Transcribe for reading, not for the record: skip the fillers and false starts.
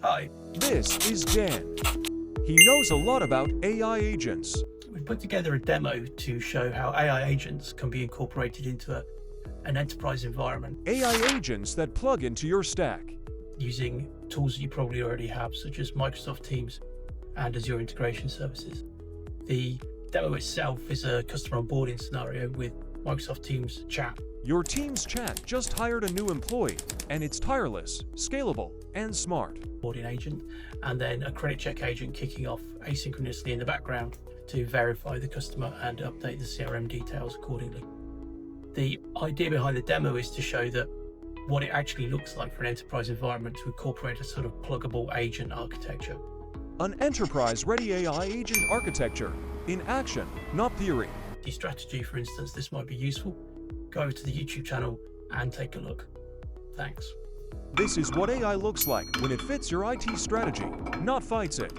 Hi, This is Dan. He knows a lot about AI agents. we put together a demo to show how AI agents can be incorporated into an enterprise environment AI agents that plug into your stack. using tools that you probably already have, such as Microsoft Teams and Azure Integration Services. The demo itself is a customer onboarding scenario with Microsoft Teams chat. Your team's chat just hired a new employee, and it's tireless, scalable, and smart. Onboarding agent, and then a credit check agent kicking off asynchronously in the background to verify the customer and update the CRM details accordingly. The idea behind the demo is to show that what it actually looks like for an enterprise environment to incorporate a sort of pluggable agent architecture. An enterprise-ready AI agent architecture in action, not theory. The strategy, for instance, this might be useful. Go over to the YouTube channel and take a look. Thanks. This is what AI looks like when it fits your IT strategy, not fights it.